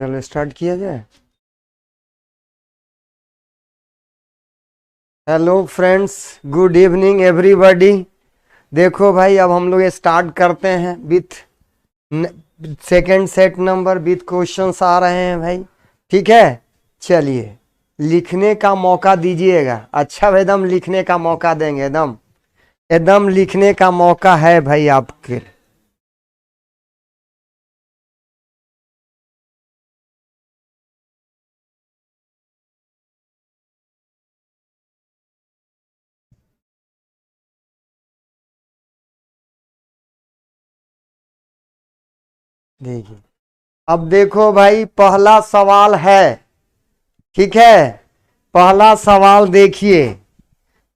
चलो स्टार्ट किया जाए। Hello friends, good evening everybody. देखो भाई, अब हम लोग स्टार्ट करते हैं with second set number with questions आ रहे हैं भाई। ठीक है, चलिए लिखने का मौका दीजिएगा। अच्छा भाई, एकदम लिखने का मौका देंगे, एकदम एकदम लिखने का मौका है भाई आपके। देखिए, अब देखो भाई, पहला सवाल है। ठीक है, पहला सवाल देखिए।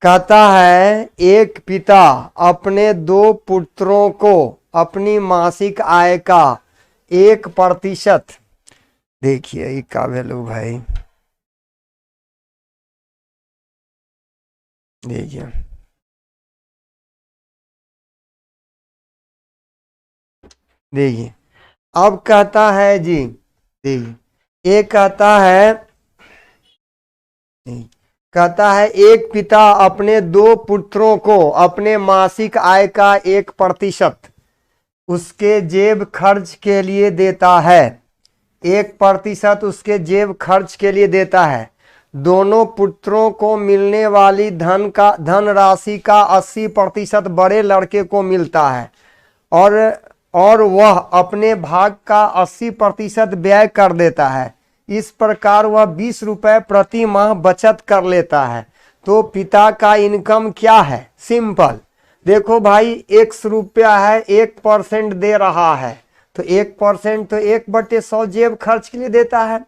कहता है एक पिता अपने दो पुत्रों को अपनी मासिक आय का 1%, देखिए ये का वैल्यू भाई, देखिए देखिए अब कहता है जी, देखिए ये कहता है, कहता है एक पिता अपने दो पुत्रों को अपने मासिक आय का 1% उसके जेब खर्च के लिए देता है। 1% उसके जेब खर्च के लिए देता है। दोनों पुत्रों को मिलने वाली धन राशि का 80% बड़े लड़के को मिलता है और वह अपने भाग का 80% व्यय कर देता है। इस प्रकार वह 20 रुपए प्रति माह बचत कर लेता है। तो पिता का इनकम क्या है? सिंपल, देखो भाई, 100 रुपया है, 1% दे रहा है, तो 1% तो 1/100 जेब खर्च के लिए देता है।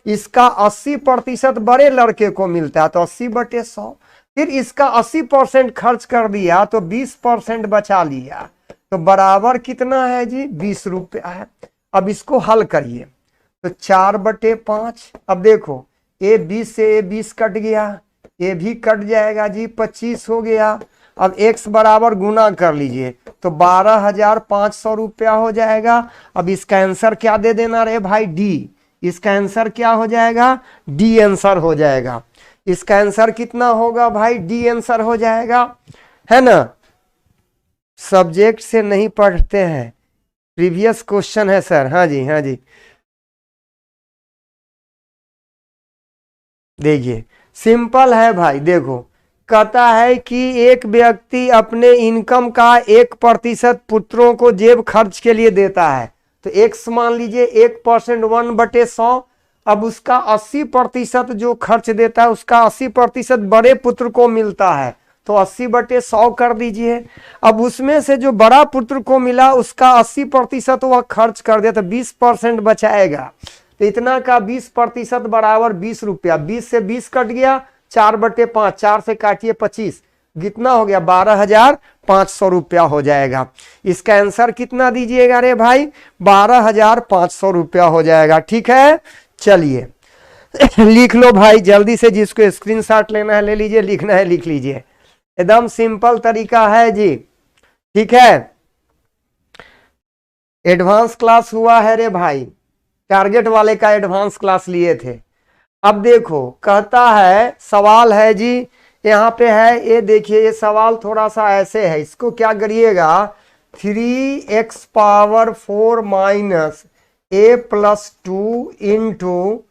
इसका 80% बड़े लड़के को मिलता है, तो 80/100। फिर इसका 80% खर्च कर दिया तो 20% बचा लिया, तो बराबर कितना है जी? 20 रुपया है। अब इसको हल करिए तो 4/5। अब देखो, ये 20 से ये 20 कट गया, ये भी कट जाएगा जी, 25 हो गया। अब x बराबर गुना कर लीजिए तो 12,500 रुपया हो जाएगा। अब इसका आंसर क्या दे देना रे भाई? डी। इसका आंसर क्या हो जाएगा? डी आंसर हो जाएगा। इसका आंसर कितना होगा भाई? डी आंसर हो जाएगा, है ना। सब्जेक्ट से नहीं पढ़ते हैं, प्रीवियस क्वेश्चन है सर। हाँ जी, हाँ जी, देखिए सिंपल है भाई। देखो, कहता है कि एक व्यक्ति अपने इनकम का 1% पुत्रों को जेब खर्च के लिए देता है। तो x मान लीजिए, 1% 1/100। अब उसका 80% जो खर्च देता है, उसका 80% बड़े पुत्र को मिलता है, तो 80/100 कर दीजिए। अब उसमें से जो बड़ा पुत्र को मिला, उसका 80% वह खर्च कर दिया, तो 20% बचाएगा। तो इतना का 20% बराबर 20 रुपया। 20 से 20 कट गया, 4/5, 4 से काटिए 25, कितना हो गया? 12,500 रुपया हो जाएगा। इसका आंसर कितना दीजिएगा रे भाई? 12,500 रुपया हो जाएगा। ठीक है, चलिए लिख लो भाई जल्दी से। जिसको स्क्रीनशॉट लेना है ले लीजिए, लिखना है लिख लीजिए। एकदम सिंपल तरीका है जी। ठीक है, एडवांस क्लास हुआ है रे भाई, टारगेट वाले का एडवांस क्लास लिए थे। अब देखो, कहता है, सवाल है जी, यहाँ पे है, ये देखिए, ये सवाल थोड़ा सा ऐसे है। इसको क्या करिएगा? 3x⁴ minus a+2 into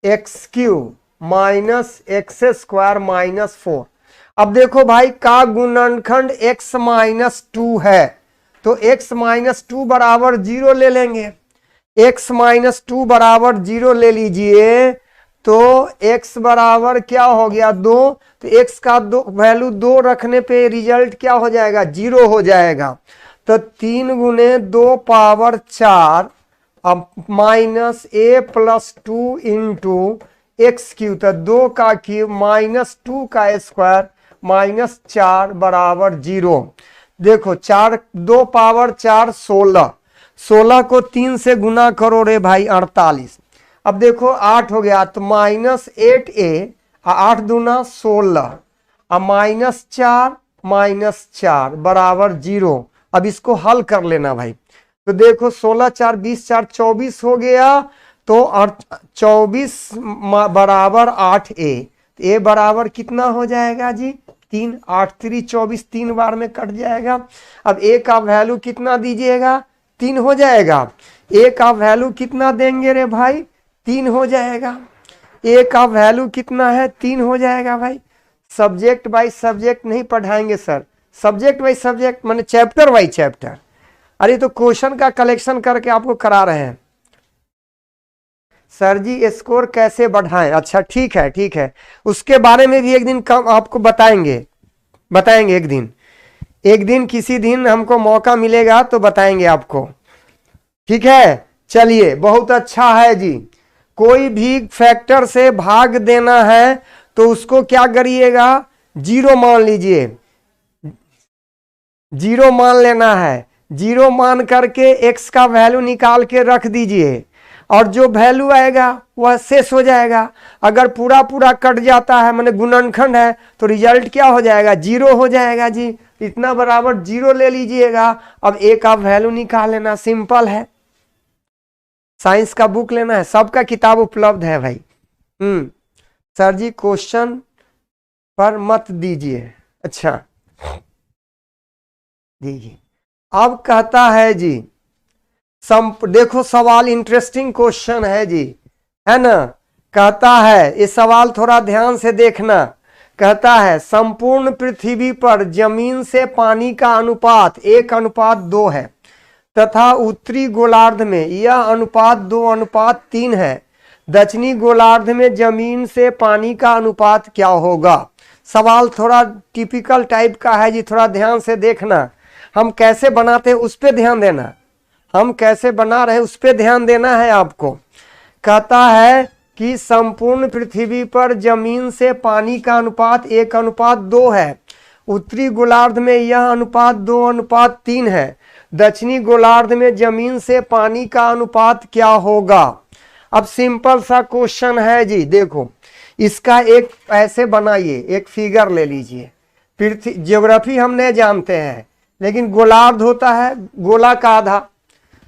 x³ minus x² minus 4। अब देखो भाई, का गुणनखंड x-2 है, तो x-2 बराबर 0 ले लेंगे। x-2 बराबर 0 ले लीजिए, तो x बराबर क्या हो गया? 2। तो x का वैल्यू 2 रखने पे रिजल्ट क्या हो जाएगा? 0 हो जाएगा। तो 3 गुने 2 पावर 4 अब माइनस a+2 इंटू x³, तो 2 का क्यूब माइनस 2 का स्क्वायर माइनस 4 बराबर 0। देखो, 4 2 पावर 4 16, 16 को 3 से गुना करो रे भाई, 48। अब देखो 8 हो गया, तो -8a, 8 दूना 16, अब -4 बराबर 0। अब इसको हल कर लेना भाई। तो देखो, 16 4 20 4 24 हो गया। तो 24 बराबर 8a, a बराबर कितना हो जाएगा जी 3, 8 3 24, 3 बार में कट जाएगा। अब a का वैल्यू कितना दीजिएगा 3 हो जाएगा। a का वैल्यू कितना देंगे रे भाई 3 हो जाएगा। a का वैल्यू कितना है 3 हो जाएगा भाई। सब्जेक्ट बाय सब्जेक्ट नहीं पढ़ाएंगे सर, सब्जेक्ट बाय सब्जेक्ट माने चैप्टर बाय चैप्टर। अरे तो क्वेश्चन का कलेक्शन करके आपको करा रहे हैं। सर जी स्कोर कैसे बढ़ाएं? अच्छा ठीक है ठीक है, उसके बारे में भी एक दिन कम आपको बताएंगे एक दिन किसी दिन हमको मौका मिलेगा तो बताएंगे आपको, ठीक है। चलिए बहुत अच्छा है जी। कोई भी फैक्टर से भाग देना है तो उसको क्या करिएगा 0 मान लीजिए, 0 मान लेना है। 0 मान करके x का वैल्यू निकाल के रख दीजिए और जो वैल्यू आएगा वह शेष हो जाएगा। अगर पूरा पूरा कट जाता है माने गुणनखंड है तो रिजल्ट क्या हो जाएगा 0 हो जाएगा जी। इतना बराबर 0 ले लीजिएगा। अब a का वैल्यू निकाल लेना, सिंपल है। साइंस का बुक लेना है, सबका किताब उपलब्ध है भाई। सर जी क्वेश्चन पर मत दीजिए। अच्छा देखिए अब कहता है जी देखो सवाल इंटरेस्टिंग क्वेश्चन है जी, है ना। कहता है ये सवाल थोड़ा ध्यान से देखना। कहता है संपूर्ण पृथ्वी पर जमीन से पानी का अनुपात 1:2 है तथा उत्तरी गोलार्ध में यह अनुपात 2:3 है। दक्षिणी गोलार्ध में जमीन से पानी का अनुपात क्या होगा? सवाल थोड़ा टिपिकल टाइप का है जी, थोड़ा ध्यान से देखना। हम कैसे बनाते हैं उस पर ध्यान देना, हम कैसे बना रहे उस पर ध्यान देना है आपको। कहता है कि संपूर्ण पृथ्वी पर जमीन से पानी का अनुपात 1:2 है। उत्तरी गोलार्ध में यह अनुपात 2:3 है। दक्षिणी गोलार्ध में जमीन से पानी का अनुपात क्या होगा? अब सिंपल सा क्वेश्चन है जी। देखो इसका एक ऐसे बनाइए, एक फिगर ले लीजिए। पृथ्वी ज्योग्राफी हम नहीं जानते हैं लेकिन गोलार्ध होता है गोला का आधा,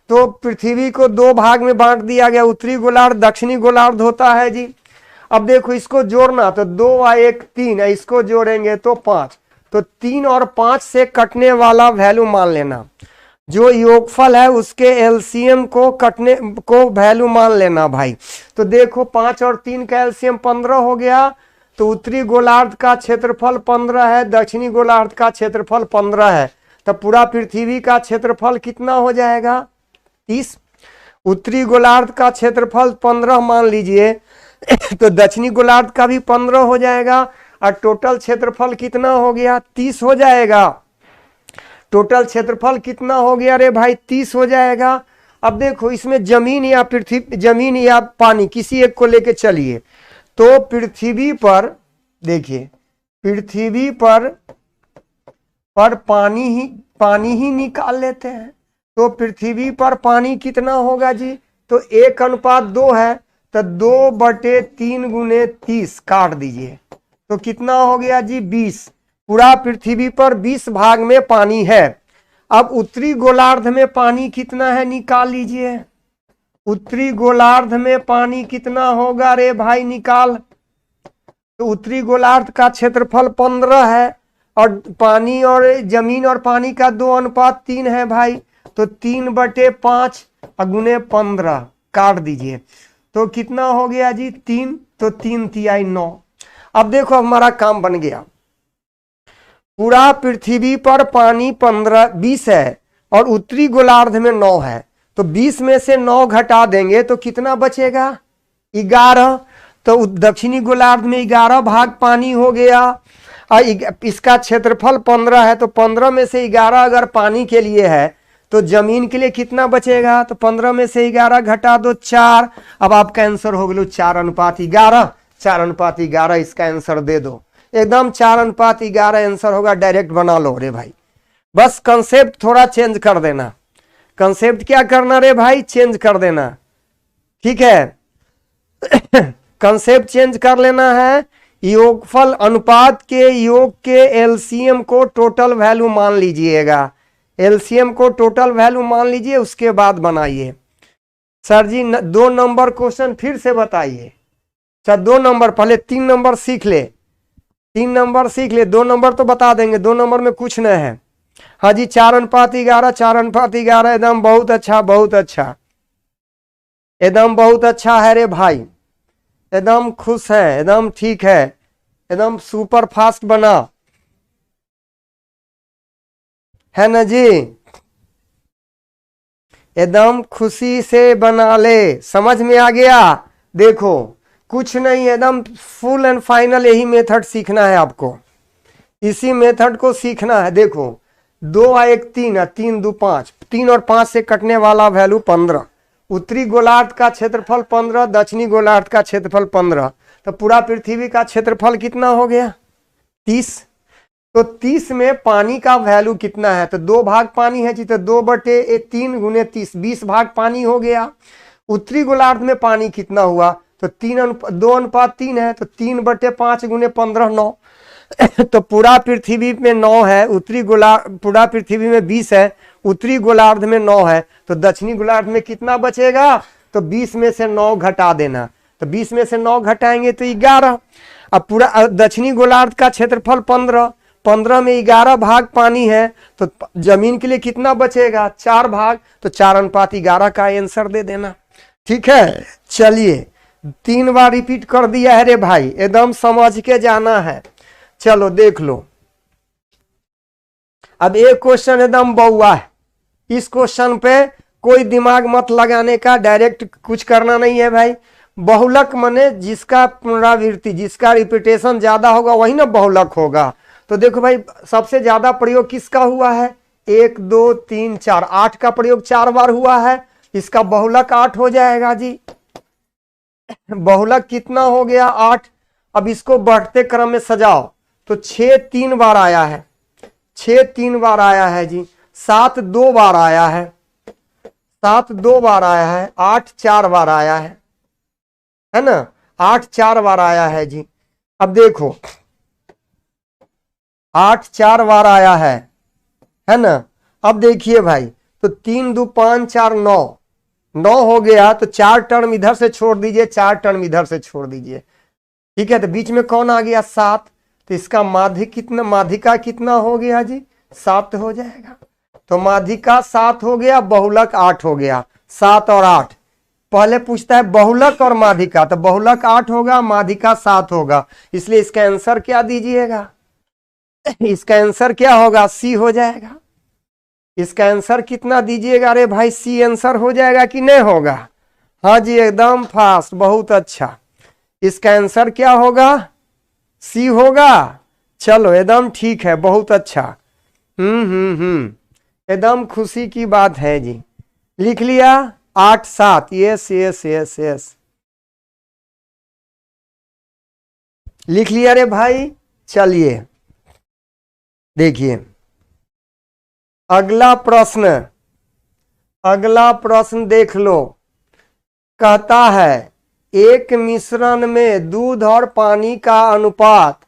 तो पृथ्वी को 2 भाग में बांट दिया गया, उत्तरी गोलार्ध दक्षिणी गोलार्ध होता है जी। अब देखो इसको जोड़ना तो 2 और 1 3, इसको जोड़ेंगे तो 5, तो 3 और 5 से कटने वाला वैल्यू मान लेना। जो योगफल है उसके एलसीएम को वैल्यू मान लेना भाई। तो देखो 5 और 3 का एलसीएम 15 हो गया। तो उत्तरी गोलार्ध का क्षेत्रफल 15 है, दक्षिणी गोलार्ध का क्षेत्रफल 15 है, तो पूरा पृथ्वी का क्षेत्रफल कितना हो जाएगा 30। उत्तरी गोलार्ध का क्षेत्रफल 15 मान लीजिए तो दक्षिणी गोलार्ध का भी 15 हो जाएगा और टोटल क्षेत्रफल कितना हो गया 30 हो जाएगा। टोटल क्षेत्रफल कितना हो गया रे भाई 30 हो जाएगा। अब देखो इसमें जमीन या जमीन या पानी किसी एक को लेके चलिए। तो पृथ्वी पर देखिए, पृथ्वी पर पानी ही निकाल लेते हैं। तो पृथ्वी पर पानी कितना होगा जी? तो 1:2 है, तो 2/3 × 30 काट दीजिए तो कितना हो गया जी 20। पूरा पृथ्वी पर 20 भाग में पानी है। अब उत्तरी गोलार्ध में पानी कितना है निकाल लीजिए। उत्तरी गोलार्ध में पानी कितना होगा रे भाई निकाल। तो उत्तरी गोलार्ध का क्षेत्रफल 15 है और पानी और जमीन और पानी का 2:3 है भाई। तो 3/5 × 15 काट दीजिए तो कितना हो गया जी 3। तो 3 तिहाई 9। अब देखो हमारा काम बन गया। पूरा पृथ्वी पर पानी 20 है और उत्तरी गोलार्ध में 9 है। तो 20 में से 9 घटा देंगे तो कितना बचेगा 11। तो दक्षिणी गोलार्ध में 11 भाग पानी हो गया और इसका क्षेत्रफल 15 है। तो 15 में से 11 अगर पानी के लिए है तो जमीन के लिए कितना बचेगा? तो 15 में से 11 घटा दो 4। अब आपका आंसर हो गया 4:11। 4:11 इसका आंसर दे दो, एकदम 4:11 आंसर होगा। डायरेक्ट बना लो रे भाई। बस कंसेप्ट थोड़ा चेंज कर देना। कंसेप्ट क्या करना रे भाई? चेंज कर देना, ठीक है। कंसेप्ट चेंज कर लेना है। योगफल अनुपात के योग के एलसीएम को टोटल वैल्यू मान लीजिएगा। एलसीएम को टोटल वैल्यू मान लीजिए, उसके बाद बनाइए। सर जी 2 नंबर क्वेश्चन फिर से बताइए। अच्छा 2 नंबर, पहले 3 नंबर सीख ले, 3 नंबर सीख ले, 2 नंबर तो बता देंगे, 2 नंबर में कुछ नहीं है। हाँ जी 4:11, 4:11 एकदम बहुत अच्छा, बहुत अच्छा, एकदम बहुत अच्छा है रे भाई, एकदम खुश है, एकदम ठीक है, एकदम सुपर फास्ट बना है ना जी, एकदम खुशी से बना ले, समझ में आ गया। देखो कुछ नहीं, एकदम फुल एंड फाइनल यही मेथड सीखना है आपको, इसी मेथड को सीखना है। देखो 2 और 1 3 है, 3 2 5, 3 और 5 से कटने वाला वैल्यू 15, उत्तरी गोलार्ध का क्षेत्रफल 15, दक्षिणी गोलार्ध का क्षेत्रफल 15, तो पूरा पृथ्वी का क्षेत्रफल कितना हो गया 30। तो 30 में पानी का वैल्यू कितना है, तो 2 भाग पानी है जी, तो 2/3 × 30, 20 भाग पानी हो गया। उत्तरी गोलार्ध में पानी कितना हुआ, तो 2:3 है, तो 3/5 × 15 9। तो पूरा पृथ्वी में 9 है, उत्तरी गोलार्ध, पूरा पृथ्वी में 20 है, उत्तरी गोलार्ध में 9 है, तो दक्षिणी गोलार्ध में कितना बचेगा, तो 20 में से 9 घटा देना, तो 20 में से 9 घटाएंगे तो 11। अब पूरा दक्षिणी गोलार्ध का क्षेत्रफल 15, 15 में 11 भाग पानी है, तो जमीन के लिए कितना बचेगा 4 भाग, तो 4:11 का आंसर दे देना। ठीक है चलिए 3 बार रिपीट कर दिया है रे भाई, एकदम समझ के जाना है। चलो देख लो, अब एक क्वेश्चन एकदम बउआ है, इस क्वेश्चन पे कोई दिमाग मत लगाने का, डायरेक्ट कुछ करना नहीं है भाई। बहुलक माने जिसका पुनरावृत्ति, जिसका रिपीटेशन ज्यादा होगा वही ना बहुलक होगा। तो देखो भाई सबसे ज्यादा प्रयोग किसका हुआ है, 1 2 3 4, 8 का प्रयोग 4 बार हुआ है, इसका बहुलक 8 हो जाएगा जी। बहुलक कितना हो गया 8। अब इसको बढ़ते क्रम में सजाओ, तो 6 3 बार आया है, 6 3 बार आया है जी, 7 2 बार आया है, 7 2 बार आया है, 8 4 बार आया है ना, 8 4 बार आया है जी। अब देखो 8 4 बार आया है ना। अब देखिए भाई, तो 3 2 5 4 9, 9 हो गया, तो 4 टर्म इधर से छोड़ दीजिए, 4 टर्म इधर से छोड़ दीजिए। ठीक है, तो बीच में कौन आ गया 7, तो इसका माध्यिका कितना हो गया जी 7 हो जाएगा। तो माध्यिका 7 हो गया, बहुलक 8 हो गया, 7 और 8। पहले पूछता है बहुलक और माध्यिका, तो बहुलक 8 होगा, माध्यिका 7 होगा, इसलिए इसका आंसर क्या दीजिएगा, इसका आंसर क्या होगा सी हो जाएगा। इसका आंसर कितना दीजिएगा, अरे भाई सी आंसर हो जाएगा कि नहीं होगा। हाँ जी एकदम फास्ट, बहुत अच्छा, इसका आंसर क्या होगा सी होगा। चलो एकदम ठीक है, बहुत अच्छा। एकदम खुशी की बात है जी। लिख लिया 8 7, यस यस यस यस, लिख लिया रे भाई। चलिए देखिए अगला प्रश्न, अगला प्रश्न देख लो। कहता है एक मिश्रण में दूध और पानी का अनुपात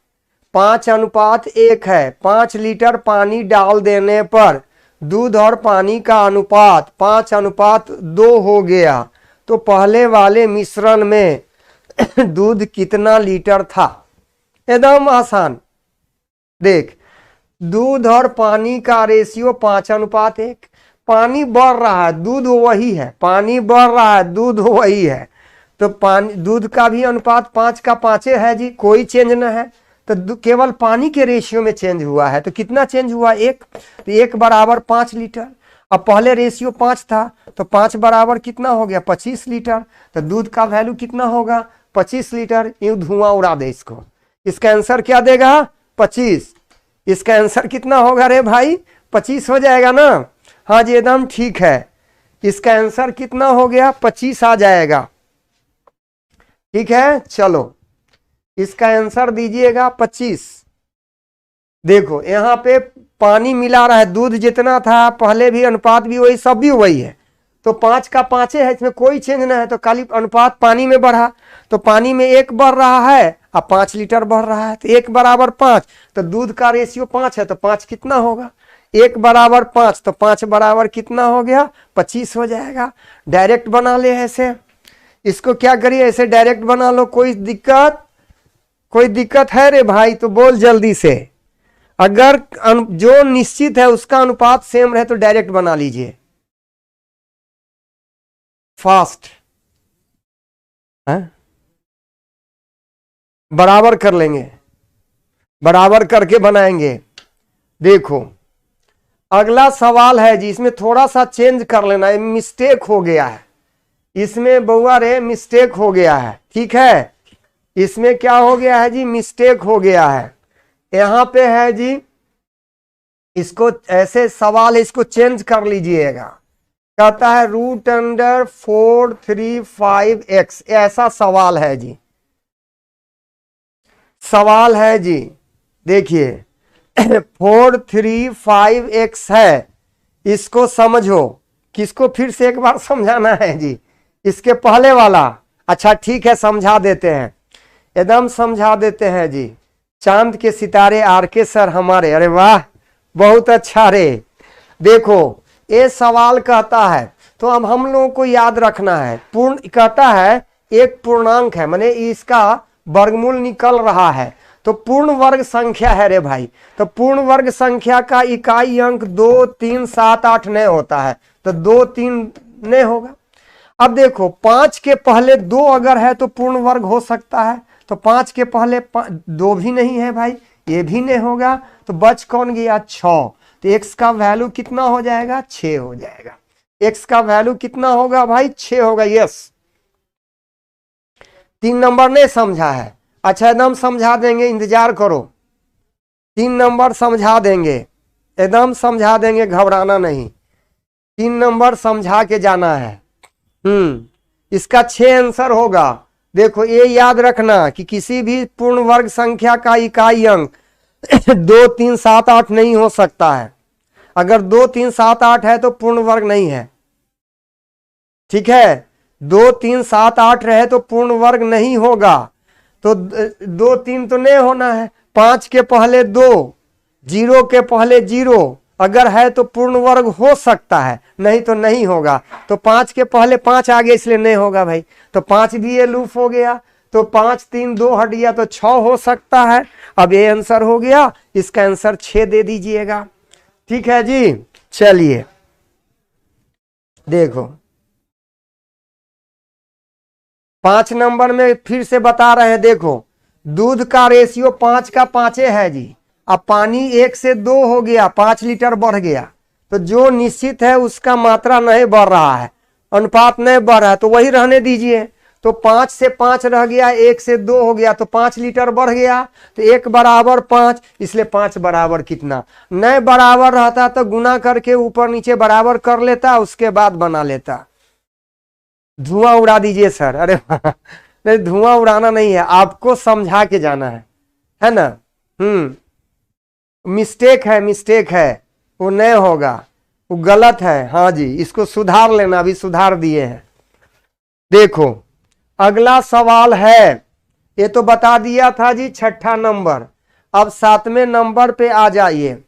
5:1 है, 5 लीटर पानी डाल देने पर दूध और पानी का अनुपात 5:2 हो गया, तो पहले वाले मिश्रण में दूध कितना लीटर था। एकदम आसान, देख दूध और पानी का रेशियो 5:1, पानी बढ़ रहा है दूध वही है, पानी बढ़ रहा है दूध वही है, तो पानी दूध का भी अनुपात 5 का 5 है जी, कोई चेंज न है। तो केवल पानी के रेशियो में चेंज हुआ है, तो कितना चेंज हुआ 1, तो 1 बराबर 5 लीटर। अब पहले रेशियो 5 था, तो 5 बराबर कितना हो गया 25 लीटर, तो दूध का वैल्यू कितना होगा 25 लीटर। यूं धुआं उड़ा दे इसको, इसका आंसर क्या देगा 25। इसका आंसर कितना होगा रे भाई 25 हो जाएगा ना। हाँ जी एकदम ठीक है, इसका आंसर कितना हो गया 25 आ जाएगा। ठीक है चलो इसका आंसर दीजिएगा 25। देखो यहाँ पे पानी मिला रहा है, दूध जितना था पहले भी अनुपात भी वही, सब भी वही है, तो 5 का 5 है, इसमें कोई चेंज ना है, तो खाली अनुपात पानी में बढ़ा, तो पानी में 1 बढ़ रहा है अब 5 लीटर बढ़ रहा है, तो 1 बराबर 5, तो दूध का रेशियो 5 है, तो 5 कितना होगा 1 बराबर 5, तो 5 बराबर कितना हो गया 25 हो जाएगा। डायरेक्ट बना ले ऐसे, इसको क्या करिए ऐसे डायरेक्ट बना लो। कोई दिक्कत है रे भाई तो बोल जल्दी से। अगर जो निश्चित है उसका अनुपात सेम रहे तो डायरेक्ट बना लीजिए फास्ट, बराबर कर लेंगे, बराबर करके बनाएंगे। देखो अगला सवाल है जी, इसमें थोड़ा सा चेंज कर लेना है, मिस्टेक हो गया है इसमें बउआ रे, मिस्टेक हो गया है। ठीक है, इसमें क्या हो गया है जी, मिस्टेक हो गया है। यहां पे है जी, इसको ऐसे सवाल है, इसको चेंज कर लीजिएगा। कहता है √435x, ऐसा सवाल है जी, सवाल है जी। देखिए 435x है, इसको समझो। किसको फिर से एक बार समझाना है जी, इसके पहले वाला। अच्छा ठीक है, समझा देते हैं, एकदम समझा देते हैं जी। चांद के सितारे आर के सर हमारे, अरे वाह बहुत अच्छा रे। देखो ये सवाल कहता है, तो अब हम लोगों को याद रखना है, पूर्ण कहता है एक पूर्णांक है, माने इसका वर्गमूल निकल रहा है, तो पूर्ण वर्ग संख्या है रे भाई। तो पूर्ण वर्ग संख्या का इकाई अंक 2, 3, 7, 8 नहीं होता है, तो 2, 3 नहीं होगा। अब देखो 5 के पहले 2 अगर है तो पूर्ण वर्ग हो सकता है, तो 5 के पहले 2 भी नहीं है भाई, ये भी नहीं होगा, तो बच कौन गया 6। तो x का वैल्यू कितना हो जाएगा 6 हो जाएगा। x का वैल्यू कितना होगा भाई 6 होगा। यस 3 नंबर नहीं समझा है, अच्छा एकदम समझा देंगे, इंतजार करो। 3 नंबर समझा देंगे, एकदम समझा देंगे, घबराना नहीं। 3 नंबर समझा के जाना है। इसका 6 आंसर होगा। देखो ये याद रखना कि किसी भी पूर्ण वर्ग संख्या का इकाई अंक 2, 3, 7, 8 नहीं हो सकता है। अगर 2, 3, 7, 8 है तो पूर्ण वर्ग नहीं है। ठीक है, 2, 3, 7, 8 रहे तो पूर्ण वर्ग नहीं होगा, तो 2, 3 तो नहीं होना है। 5 के पहले 2, 0 के पहले 0 अगर है तो पूर्ण वर्ग हो सकता है, नहीं तो नहीं होगा। तो 5 के पहले 5 आ गया इसलिए नहीं होगा भाई, तो 5 भी ये लूप हो गया, तो 5, 3, 2 हट गया तो 6 हो सकता है। अब ये आंसर हो गया, इसका आंसर 6 दे दीजिएगा। ठीक है जी, चलिए देखो 5 नंबर में फिर से बता रहे हैं। देखो दूध का रेशियो 5 का 5 है जी। अब पानी 1 से 2 हो गया, 5 लीटर बढ़ गया, तो जो निश्चित है उसका मात्रा नहीं बढ़ रहा है, अनुपात नहीं बढ़ रहा है, तो वही रहने दीजिए। तो 5 से 5 रह गया, 1 से 2 हो गया, तो 5 लीटर बढ़ गया, तो 1 बराबर 5, इसलिए 5 बराबर कितना। नहीं बराबर रहता तो गुना करके ऊपर नीचे बराबर कर लेता, उसके बाद बना लेता। धुआं उड़ा दीजिए सर, अरे नहीं धुआं उड़ाना नहीं है, आपको समझा के जाना है ना। मिस्टेक है, वो नहीं होगा, वो गलत है। हाँ जी, इसको सुधार लेना, अभी सुधार दिए हैं। देखो अगला सवाल है, ये तो बता दिया था जी 6ठा नंबर। अब 7वें नंबर पे आ जाइए।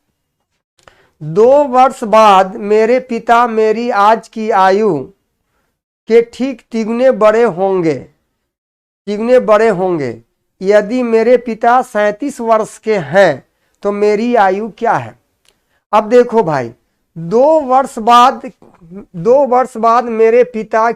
2 वर्ष बाद मेरे पिता मेरी आज की आयु के ठीक तिगुने बड़े होंगे। यदि मेरे पिता 37 वर्ष के हैं तो मेरी आयु क्या है। अब देखो भाई 2 वर्ष बाद मेरे पिता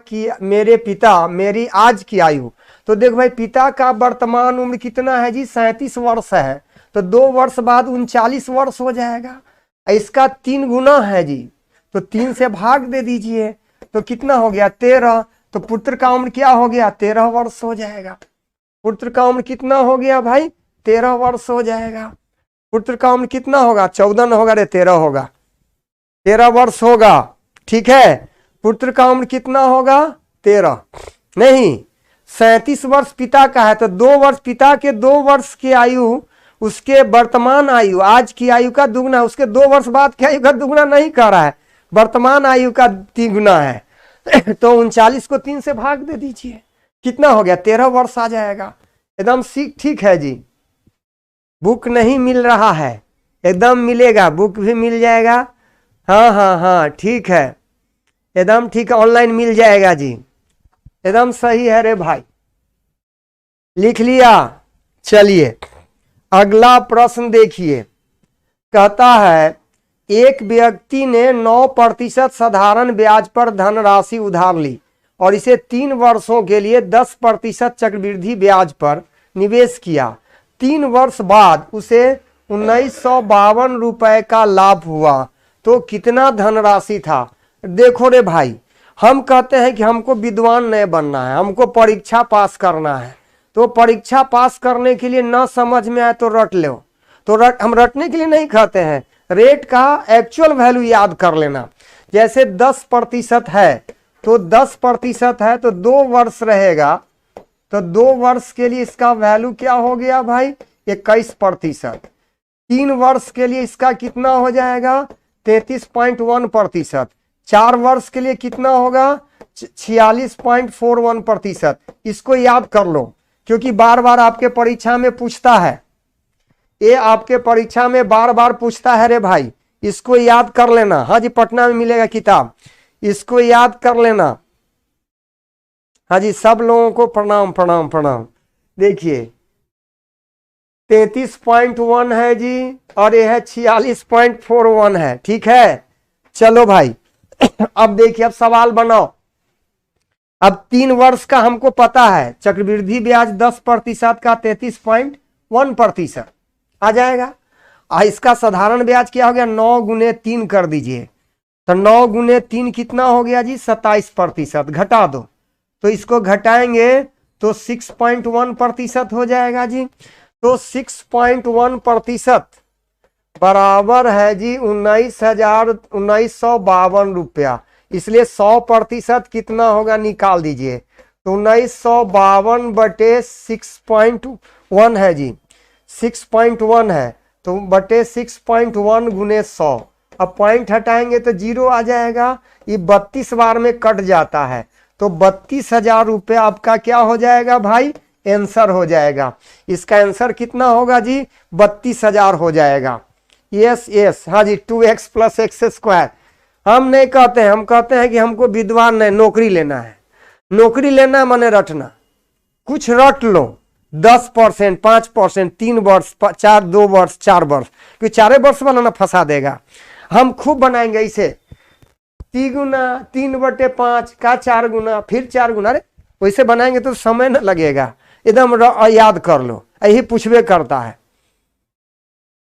मेरी आज की आयु, तो देखो भाई पिता का वर्तमान उम्र कितना है जी 37 वर्ष है, तो 2 वर्ष बाद 39 वर्ष हो जाएगा। इसका 3 गुना है जी, तो 3 से भाग दे दीजिए, तो कितना हो गया 13। तो पुत्र का उम्र क्या हो गया 13 वर्ष हो जाएगा। पुत्र का उम्र कितना हो गया भाई 13 वर्ष हो जाएगा। पुत्र का उम्र कितना होगा 14 न होगा रे 13 होगा, 13 वर्ष होगा। ठीक है, पुत्र का उम्र कितना होगा 13 नहीं 37 वर्ष पिता का है, तो 2 वर्ष पिता के 2 वर्ष की आयु उसके वर्तमान आयु आज की आयु का दुगना, उसके 2 वर्ष बाद की आयु का दुगना नहीं कर रहा है, वर्तमान आयु का 3 गुना है। तो 39 को 3 से भाग दे दीजिए, कितना हो गया 13 वर्ष आ जाएगा। एकदम ठीक है जी। बुक नहीं मिल रहा है एकदम मिलेगा, बुक भी मिल जाएगा। हाँ हाँ हाँ ठीक है, एकदम ठीक है, ऑनलाइन मिल जाएगा जी, एकदम सही है रे भाई, लिख लिया। चलिए अगला प्रश्न देखिए, कहता है एक व्यक्ति ने 9% साधारण ब्याज पर धनराशि उधार ली और इसे 3 वर्षों के लिए 10% चक्रवृद्धि ब्याज पर निवेश किया। 3 वर्ष बाद उसे 1952 रुपए का लाभ हुआ, तो कितना धनराशि था? देखो रे भाई, हम कहते हैं कि हमको विद्वान नहीं बनना है, हमको परीक्षा पास करना है, तो परीक्षा पास करने के लिए ना समझ में आए तो रट लो, तो हम रटने के लिए नहीं कहते हैं, रेट का एक्चुअल वैल्यू याद कर लेना। जैसे 10% है तो 10% है तो 2 वर्ष रहेगा, तो 2 वर्ष के लिए इसका वैल्यू क्या हो गया भाई? 21%। 3 वर्ष के लिए इसका कितना हो जाएगा? 33.1%। 4 वर्ष के लिए कितना होगा? 46.41%। इसको याद कर लो, क्योंकि बार बार आपके परीक्षा में पूछता है, ये आपके परीक्षा में बार बार पूछता है रे भाई, इसको याद कर लेना। हाँ जी, पटना में मिलेगा किताब, इसको याद कर लेना। हाँ जी, सब लोगों को प्रणाम प्रणाम प्रणाम। देखिए 33.1 है जी, और यह है 46.41 है, ठीक है। चलो भाई अब देखिए, अब सवाल बनाओ। अब 3 वर्ष का हमको पता है, चक्रवृद्धि ब्याज 10% का 33.1% आ जाएगा। इसका साधारण ब्याज क्या हो गया? 9 गुने 3 कर दीजिए, तो 9 गुने 3 कितना हो गया जी? 27%। घटा दो, तो इसको घटाएंगे तो 6.1% हो जाएगा जी। तो 6.1% बराबर है जी 19,952 रुपया। इसलिए 100% कितना होगा? निकाल दीजिए, तो 1952 बटे 6.1 है जी, 6.1 है, तो बटे 6.1 गुने 100। अब पॉइंट हटाएंगे तो 0 आ जाएगा, ये 32 बार में कट जाता है, तो 32,000 रुपया आपका क्या हो जाएगा भाई? आंसर हो जाएगा। इसका आंसर कितना होगा जी? 32,000 हो जाएगा। यस यस, हाँ जी, 2x + x²। हम नहीं कहते हैं, हम कहते हैं कि हमको विद्वान नहीं, नौकरी लेना है। नौकरी लेना माने रटना, कुछ रट लो। 10%, 5%, 3 वर्ष, 2 वर्ष, 4 वर्ष, क्योंकि 4 वर्ष वाला ना फंसा देगा। हम खूब बनाएंगे इसे, 3 गुना 3/5 का 4 गुना, फिर 4 गुना, अरे वैसे बनाएंगे तो समय न लगेगा, एकदम याद कर लो, यही पूछबे करता है।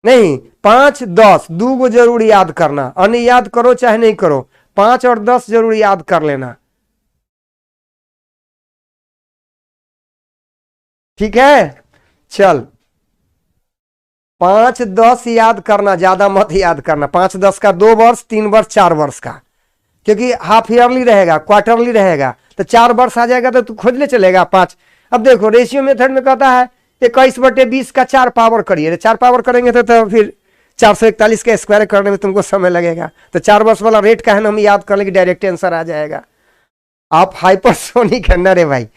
नहीं, 5, 10 2 गो जरूर याद करना, अन्य याद करो चाहे नहीं करो, 5 और 10 जरूर याद कर लेना, ठीक है। चल 5, 10 याद करना, ज्यादा मत याद करना। 5, 10 का 2 वर्ष, 3 वर्ष, 4 वर्ष का, क्योंकि हाफ ईयरली रहेगा, क्वार्टरली रहेगा, तो 4 वर्ष आ जाएगा तो तू खोज ले चलेगा 5। अब देखो रेशियो मेथड में कहता है 21/20 का 4 पावर करिए, 4 पावर करेंगे तो फिर 441 का स्क्वायर करने में तुमको समय लगेगा, तो 4 वर्ष वाला रेट का है ना, हम याद कर लेंगे, डायरेक्ट आंसर आ जाएगा। आप हाइपरसोनिक है ना रे भाई,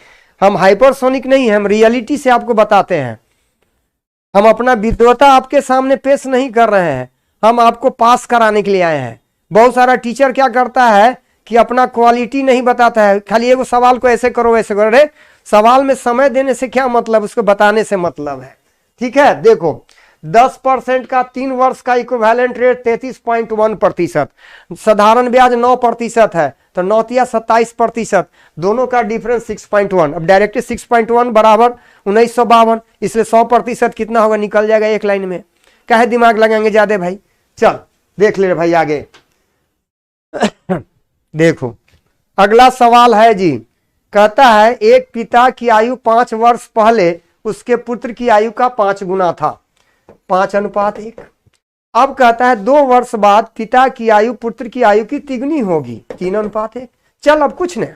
हम हाइपरसोनिक नहीं है, हम रियलिटी से आपको बताते हैं, हम अपना विद्वता आपके सामने पेश नहीं कर रहे हैं, हम आपको पास कराने के लिए आए हैं। बहुत सारा टीचर क्या करता है कि अपना क्वालिटी नहीं बताता है, खाली एगो सवाल को ऐसे करो वैसे करो। अरे सवाल में समय देने से क्या मतलब, उसको बताने से मतलब है, ठीक है। देखो 10% का 3 वर्ष का इक्विवेलेंट रेट 33.1%, साधारण ब्याज 9% है, तो 9 × 27%, दोनों का डिफरेंस 6.1। अब डायरेक्ट 6.1 बराबर 1952, इसलिए 100% कितना होगा? निकल जाएगा एक लाइन में, काहे दिमाग लगाएंगे ज्यादा भाई। चल देख ले भाई आगे देखो अगला सवाल है जी, कहता है एक पिता की आयु 5 वर्ष पहले उसके पुत्र की आयु का 5 गुना था, 5:1। अब कहता है 2 वर्ष बाद पिता की आयु पुत्र की आयु की तिगुनी होगी, 3:1। चल अब कुछ नहीं,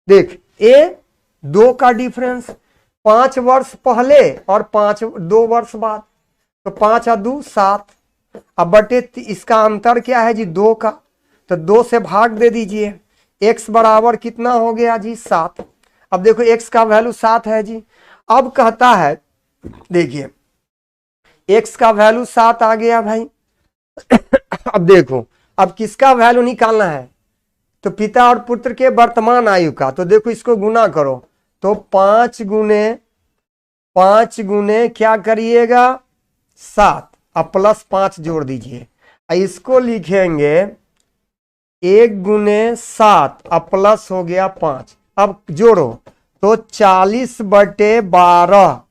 देख ए 2 का डिफरेंस 5 वर्ष पहले और 2 वर्ष बाद, तो 5 और 2 7। अब बटे इसका अंतर क्या है जी? 2 का, तो 2 से भाग दे दीजिए, x बराबर कितना हो गया जी? 7। अब देखो x का वैल्यू 7 है जी। अब कहता है देखिए x का वैल्यू 7 आ गया भाई। अब देखो, अब किसका वैल्यू निकालना है, तो पिता और पुत्र के वर्तमान आयु का। तो देखो इसको गुना करो, तो 5 गुने क्या करिएगा 7, अब +5 जोड़ दीजिए। इसको लिखेंगे 1 गुने 7, अब प्लस हो गया 5। अब जोड़ो तो 40/12,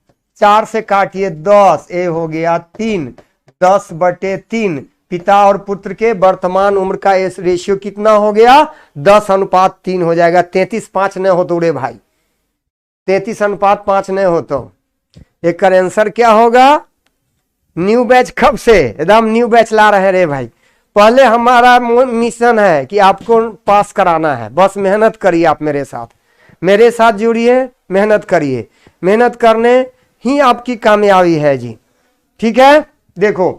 4 से काटिए 10, ये हो गया 3, 10/3। पिता और पुत्र के वर्तमान उम्र का रेशियो कितना हो गया 10:3 हो जाएगा। 33:5 नहीं हो तो रे भाई, 33:5 नहीं हो तो एक आंसर क्या होगा। न्यू बैच कब से, एकदम न्यू बैच ला रहे रे भाई। पहले हमारा मिशन है कि आपको पास कराना है, बस मेहनत करिए, आप मेरे साथ जुड़िए, मेहनत करिए, मेहनत करने ही आपकी कामयाबी है जी। ठीक है, देखो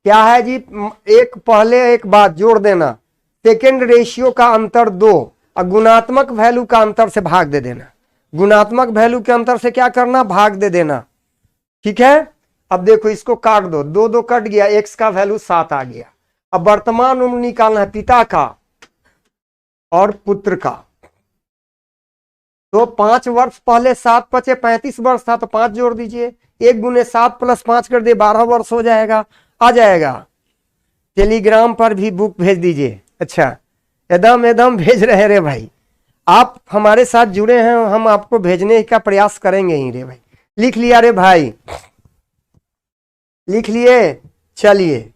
क्या है जी, पहले एक बात जोड़ देना, सेकेंड रेशियो का अंतर 2 और गुणात्मक वैल्यू का अंतर से भाग दे देना। गुणात्मक वैल्यू के अंतर से क्या करना, भाग दे देना। ठीक है, अब देखो इसको काट दो, 2 कट गया, x का वैल्यू 7 आ गया। अब वर्तमान उम्र निकालना है पिता का और पुत्र का। तो 5 वर्ष पहले 7 × 5 = 35 वर्ष था, तो 5 जोड़ दीजिए। 1 × 7 + 5 कर दिए, 12 वर्ष हो जाएगा। आ जाएगा। टेलीग्राम पर भी बुक भेज दीजिए। अच्छा, एकदम भेज रहे रे भाई, आप हमारे साथ जुड़े हैं, हम आपको भेजने का प्रयास करेंगे ही रे भाई। लिख लिया रे भाई, लिख लिए। चलिए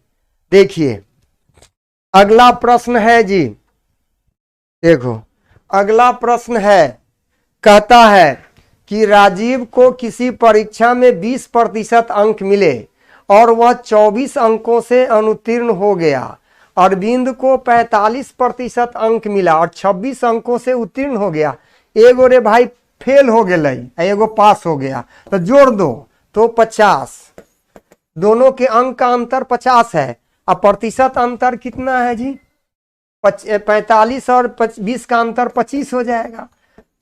देखिए अगला प्रश्न है जी। देखो अगला प्रश्न है, कहता है कि राजीव को किसी परीक्षा में 20% अंक मिले और वह 24 अंकों से अनुत्तीर्ण हो गया। अरविंद को 45% अंक मिला और 26 अंकों से उत्तीर्ण हो गया। एगो रे भाई फेल हो गया, एगो पास हो गया, तो जोड़ दो तो 50। दोनों के अंक का अंतर 50 है। अब प्रतिशत अंतर कितना है जी, 45 और 20 का अंतर 25 हो जाएगा।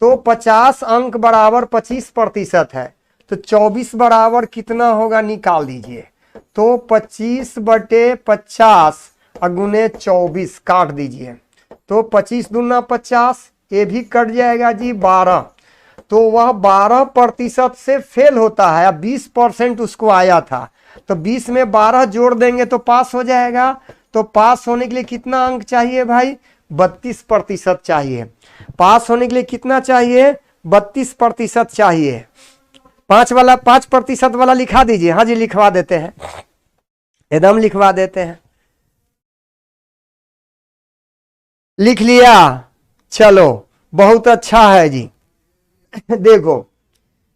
तो 50 अंक बराबर 25% है, तो 24 बराबर कितना होगा निकाल दीजिए। तो 25/50 गुने 24 काट दीजिए, तो 25 दूना 50, ये भी कट जाएगा जी 12। तो वह 12% से फेल होता है। अब 20% उसको आया था, तो 20 में 12 जोड़ देंगे तो पास हो जाएगा। तो पास होने के लिए कितना अंक चाहिए भाई, 32% चाहिए। पास होने के लिए कितना चाहिए, 32% चाहिए। 5% वाला लिखा दीजिए। हाँ जी, लिखवा देते हैं, एकदम लिखवा देते हैं। लिख लिया, चलो बहुत अच्छा है जी। देखो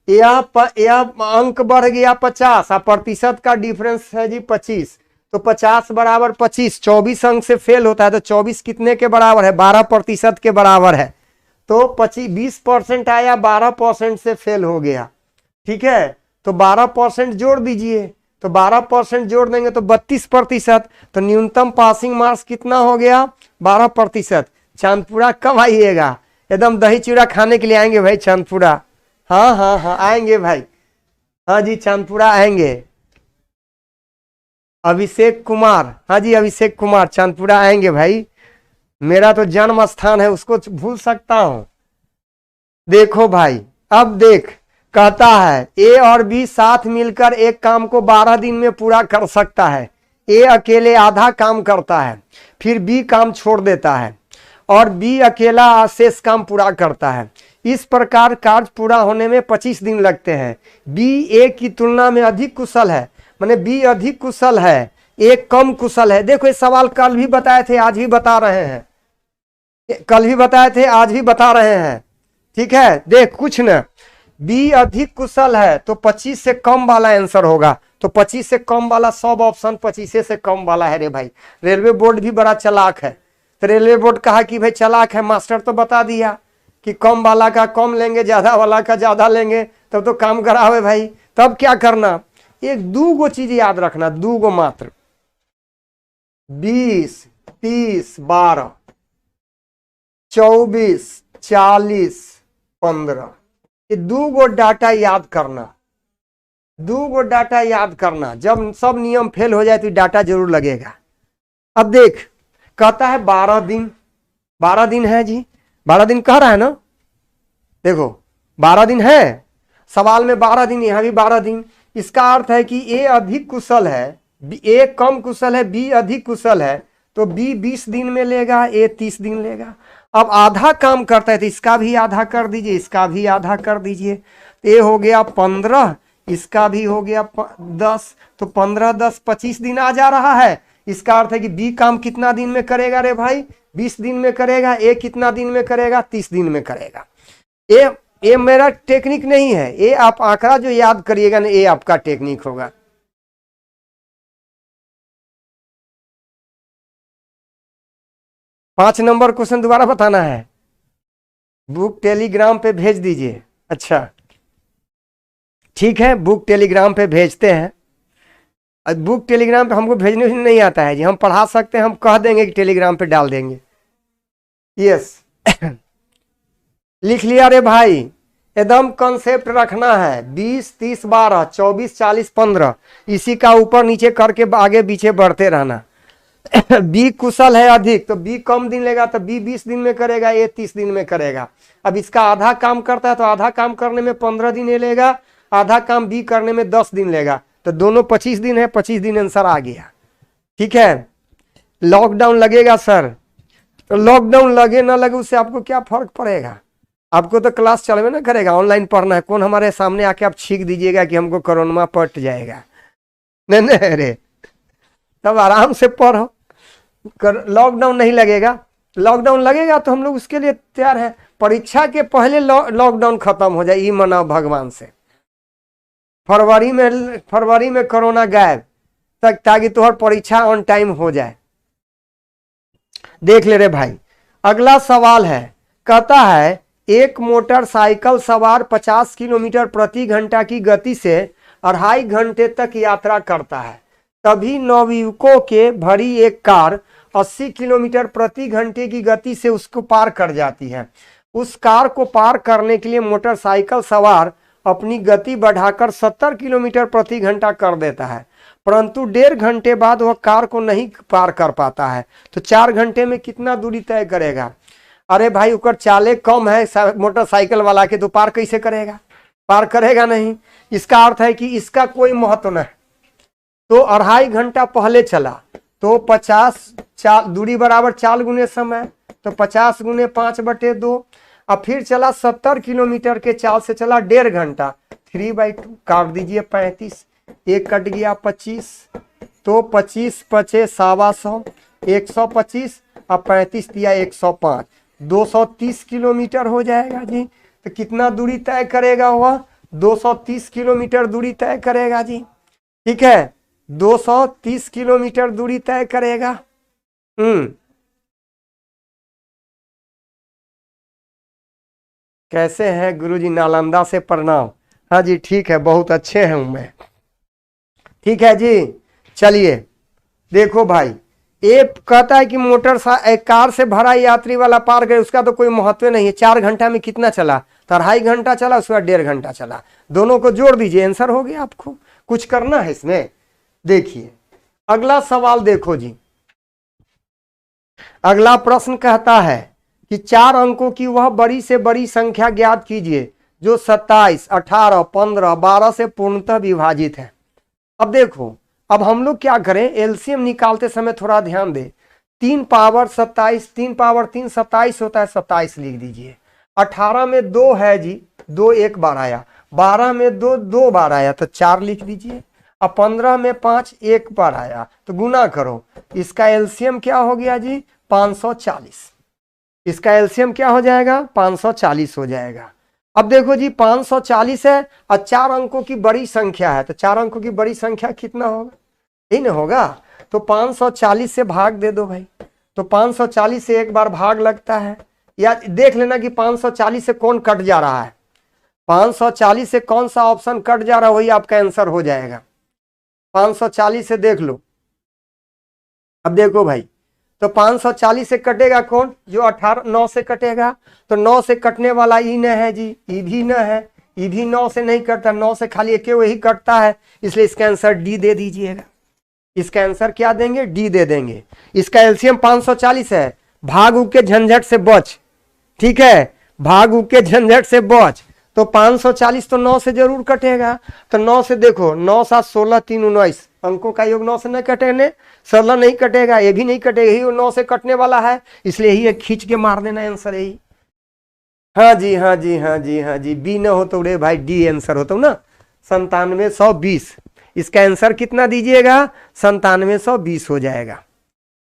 यह अंक बढ़ गया 50 और प्रतिशत का डिफरेंस है जी 25। तो 50 बराबर 25, 24 अंक से फेल होता है, तो 24 कितने के बराबर है, 12% के बराबर है। तो 20% आया, 12% से फेल हो गया। ठीक है, तो 12% जोड़ दीजिए, तो 12% जोड़ देंगे तो 32%। तो न्यूनतम पासिंग मार्क्स कितना हो गया, 12%। चांदपुरा कब आइएगा, एकदम दही चूड़ा खाने के लिए आएंगे भाई चांदपुरा। हाँ हाँ हाँ आएंगे भाई, हाँ जी चांदपुरा आएंगे। अभिषेक कुमार, हाँ जी अभिषेक कुमार चांदपुरा आएंगे भाई, मेरा तो जन्म स्थान है, उसको भूल सकता हूं। देखो भाई, अब देख कहता है ए और बी साथ मिलकर एक काम को 12 दिन में पूरा कर सकता है। ए अकेले आधा काम करता है, फिर बी काम छोड़ देता है और बी अकेला शेष काम पूरा करता है। इस प्रकार कार्य पूरा होने में 25 दिन लगते हैं। बी ए की तुलना में अधिक कुशल है, माने बी अधिक कुशल है, ए कम कुशल है। देखो ये सवाल कल भी बताए थे, आज भी बता रहे हैं, कल भी बताए थे, आज भी बता रहे हैं। ठीक है, देख कुछ न, बी अधिक कुशल है तो 25 से कम वाला आंसर होगा। तो 25 से कम वाला सब ऑप्शन 25 से कम वाला है रे भाई। रेलवे बोर्ड भी बड़ा चालाक है, तो रेलवे बोर्ड कहा कि भाई चालाक है, मास्टर तो बता दिया कि कम वाला का कम लेंगे, ज्यादा वाला का ज्यादा लेंगे, तब तो काम करावे भाई। तब क्या करना, एक 2 चीज याद रखना, 2 मात्र, 20, 30, 12, 24, 40, 15, ये 2 डाटा याद करना। दो गो डाटा याद करना, जब सब नियम फेल हो जाए तो डाटा जरूर लगेगा। अब देख, कहता है 12 दिन, 12 दिन है जी, 12 दिन कह रहा है ना, देखो 12 दिन है सवाल में, 12 दिन, यहां भी 12 दिन। इसका अर्थ है कि ए अधिक कुशल है, ए कम कुशल है, बी अधिक कुशल है, तो बी 20 दिन में लेगा, ए 30 दिन लेगा। अब आधा काम करता है तो इसका भी आधा कर दीजिए, इसका भी आधा कर दीजिए, ए हो गया 15, इसका भी हो गया 10, तो 15 10 25 दिन आ जा रहा है। इसका अर्थ है कि बी काम कितना दिन में करेगा रे भाई, 20 दिन में करेगा। ए कितना दिन में करेगा, 30 दिन में करेगा। ए मेरा टेक्निक नहीं है, ए आप आंकड़ा जो याद करिएगा ना, ए आपका टेक्निक होगा। पांच नंबर क्वेश्चन दोबारा बताना है, बुक टेलीग्राम पे भेज दीजिए। अच्छा ठीक है, बुक टेलीग्राम पे भेजते हैं। बुक टेलीग्राम पे हमको भेजने नहीं आता है जी, हम पढ़ा सकते हैं, हम कह देंगे कि टेलीग्राम पे डाल देंगे। यस लिख लिया रे भाई, एकदम कंसेप्ट रखना है। 20 30 12 24 40 15, इसी का ऊपर नीचे करके आगे पीछे बढ़ते रहना। बी कुशल है अधिक, तो बी कम दिन लेगा, तो बी 20 दिन में करेगा, ए 30 दिन में करेगा। अब इसका आधा काम करता है तो आधा काम करने में 15 दिन लेगा, आधा काम बी करने में 10 दिन लेगा, तो दोनों 25 दिन है, 25 दिन आंसर आ गया। ठीक है, लॉकडाउन लगेगा सर, तो लॉकडाउन लगे ना लगे उससे आपको क्या फर्क पड़ेगा, आपको तो क्लास चलवे ना करेगा, ऑनलाइन पढ़ना है। कौन हमारे सामने आके आप छींक दीजिएगा कि हमको कोरोना पट जाएगा, नहीं नहीं रे, तब आराम से पढ़ो। लॉकडाउन नहीं लगेगा, लॉकडाउन लगेगा तो हम लोग उसके लिए तैयार है। परीक्षा के पहले लॉकडाउन खत्म हो जाए, ये मनाओ भगवान से। फरवरी में कोरोना गायब तक, ताकि तुम्हारी परीक्षा ऑन टाइम हो जाए। देख ले रे भाई, अगला सवाल है, कहता है एक मोटरसाइकिल सवार 50 किलोमीटर प्रति घंटा की गति से 2.5 घंटे तक यात्रा करता है, तभी नवयुवकों के भरी एक कार 80 किलोमीटर प्रति घंटे की गति से उसको पार कर जाती है। उस कार को पार करने के लिए मोटरसाइकिल सवार अपनी गति बढ़ाकर 70 किलोमीटर प्रति घंटा कर देता है, परंतु 1.5 घंटे बाद वह कार को नहीं पार कर पाता है, तो 4 घंटे में कितना दूरी तय करेगा। अरे भाई ऊपर चाले कम है मोटरसाइकिल वाला के, तो पार कैसे करेगा, पार करेगा नहीं। इसका अर्थ है कि इसका कोई महत्व नहीं। तो 2.5 घंटा पहले चला तो 50 दूरी बराबर 4 गुने समय, तो 50 गुने 5/2। अब फिर चला 70 किलोमीटर के चाल से चला 1.5 घंटा, 3/2 काट दीजिए 35, एक कट गया 25, तो 25 पचे 125, 125 अब 35 दिया 105, 230 किलोमीटर हो जाएगा जी। तो कितना दूरी तय करेगा वह, 230 किलोमीटर दूरी तय करेगा जी। ठीक है, 230 किलोमीटर दूरी तय करेगा। कैसे हैं गुरुजी, नालंदा से प्रणाम। हाँ जी ठीक है, बहुत अच्छे हैं मैं। ठीक है जी, चलिए देखो भाई, एक कहता है कि कार से भरा यात्री वाला पार गए, उसका तो कोई महत्व नहीं है। 4 घंटा में कितना चला, तो 2.5 घंटा चला, उसके बाद 1.5 घंटा चला, दोनों को जोड़ दीजिए, आंसर हो गया। आपको कुछ करना है इसमें। देखिए अगला सवाल देखो जी, अगला प्रश्न कहता है कि 4 अंकों की वह बड़ी से बड़ी संख्या ज्ञात कीजिए जो 27, 18, 15, 12 से पूर्णतः विभाजित है। अब देखो, अब हम लोग क्या करें, एलसीएम निकालते समय थोड़ा ध्यान दे। 3 पावर 27, 3 पावर 3 27 होता है, 27 लिख दीजिए। 18 में 2 है जी, 2 एक बार आया। 12 में 2 2 बार आया, तो 4 लिख दीजिए। अब 15 में 5 एक बार आया, तो गुना करो। इसका एलसीएम क्या हो गया जी, 540। इसका एलसीएम क्या हो जाएगा, 540 हो जाएगा। अब देखो जी 540 है और 4 अंकों की बड़ी संख्या है, तो 4 अंकों की बड़ी संख्या कितना होगा, यही ना होगा। तो 540 से भाग दे दो भाई, तो 540 से एक बार भाग लगता है। या देख लेना कि 540 से कौन कट जा रहा है, 540 से कौन सा ऑप्शन कट जा रहा है, वही आपका आंसर हो जाएगा। 540 से देख लो। अब देखो भाई, तो 540 से कटेगा कौन, जो 9 से कटेगा, तो 9 से कटने वाला ई न है जी, ई भी न है, ई भी 9 से नहीं कटता, 9 से खाली एक वही कटता है, इसलिए इसका आंसर डी दे दीजिएगा। इसका आंसर क्या देंगे? डी दे देंगे। इसका एलसीएम 540 है। भाग उग के झंझट से बच, ठीक है, भाग उग के झंझट से बच। तो 540 तो 9 से जरूर कटेगा। तो 9 से देखो, 9 7 16 3 19, अंकों का योग 9 से नहीं कटेंगे, 16 नहीं कटेगा, ये भी नहीं कटेगा, यही 9 से कटने वाला है, इसलिए यही खींच के मार देना आंसर यही। हाँ जी, हाँ जी, हाँ जी, हाँ जी, बी न हो तो रे भाई डी आंसर होता ना, 9720। इसका आंसर कितना दीजिएगा? 9720 हो जाएगा,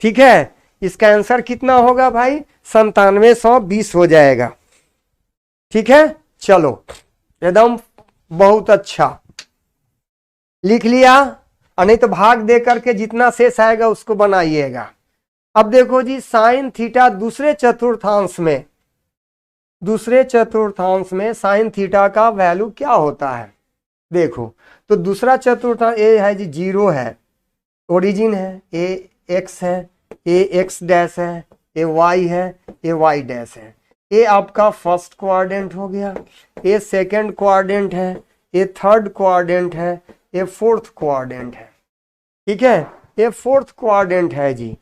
ठीक है। इसका आंसर कितना होगा भाई? 9720 हो जाएगा, ठीक है। चलो एकदम बहुत अच्छा लिख लिया, और नहीं तो भाग दे करके जितना शेष आएगा उसको बनाइएगा। अब देखो जी, साइन थीटा दूसरे चतुर्थांश में, दूसरे चतुर्थांश में साइन थीटा का वैल्यू क्या होता है? देखो तो दूसरा चतुर्थांश ए है जी 0 है, ओरिजिन है, ए एक्स है, ए एक्स डैश है, ए वाई है, ए वाई डैश है। ए आपका फर्स्ट क्वाड्रेंट हो गया, ए सेकंड क्वाड्रेंट है, ए थर्ड क्वाड्रेंट है, ए फोर्थ क्वाड्रेंट है, ठीक है, ये फोर्थ क्वाड्रेंट है जी।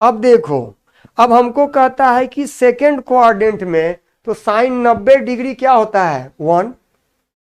अब देखो, अब हमको कहता है कि सेकंड क्वाड्रेंट में तो साइन 90 डिग्री क्या होता है? 1।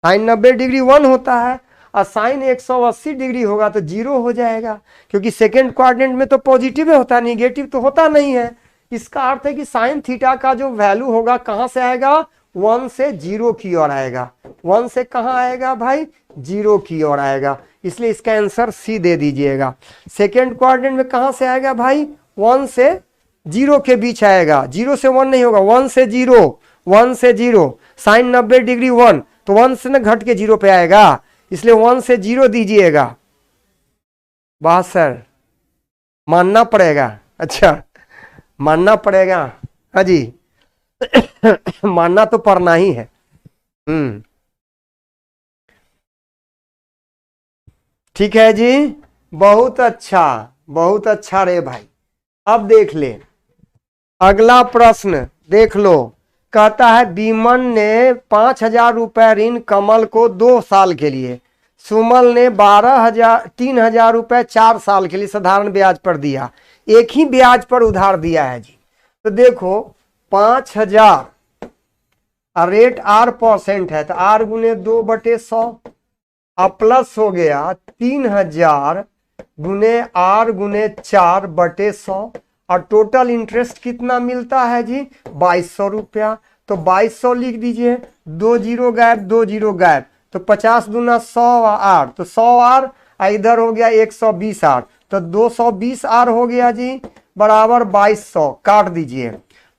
साइन 90 डिग्री 1 होता है, और साइन 180 डिग्री होगा तो 0 हो जाएगा, क्योंकि सेकंड क्वाड्रेंट में तो पॉजिटिव होता है, निगेटिव तो होता नहीं है। इसका अर्थ है कि साइन थीटा का जो वैल्यू होगा कहां से आएगा? 1 से 0 की ओर आएगा। 1 से कहां आएगा भाई? 0 की ओर आएगा, इसलिए इसका आंसर सी दे दीजिएगा। सेकेंड क्वाड्रेंट में कहां से आएगा भाई? 1 से 0 के बीच आएगा, 0 से 1 नहीं होगा, 1 से 0, 1 से 0, साइन 90 डिग्री 1, तो 1 से ना घट के 0 पे आएगा, इसलिए 1 से 0 दीजिएगा। वाह सर, मानना पड़ेगा, अच्छा मानना पड़ेगा, हाँ जी मानना तो पड़ना ही है। ठीक है जी, बहुत अच्छा, बहुत अच्छा रे भाई। अब देख ले अगला प्रश्न, देख लो। कहता है बीमन ने 5000 रुपए ऋण कमल को 2 साल के लिए, सुमल ने 3000 रुपए 4 साल के लिए साधारण ब्याज पर दिया, एक ही ब्याज पर उधार दिया है जी। तो देखो 5000 रेट R% है, तो R गुने 2/100, अब प्लस हो गया 3000 गुने R गुने 4/100, और टोटल इंटरेस्ट कितना मिलता है जी? 2200 रुपया। तो 2200 लिख दीजिए, 2 0 गैप, 2 0 गैप, तो 50 दूना 100 R, तो 100 R, इधर हो गया 120 R, तो 220 R हो गया जी, बराबर 2200, काट दीजिए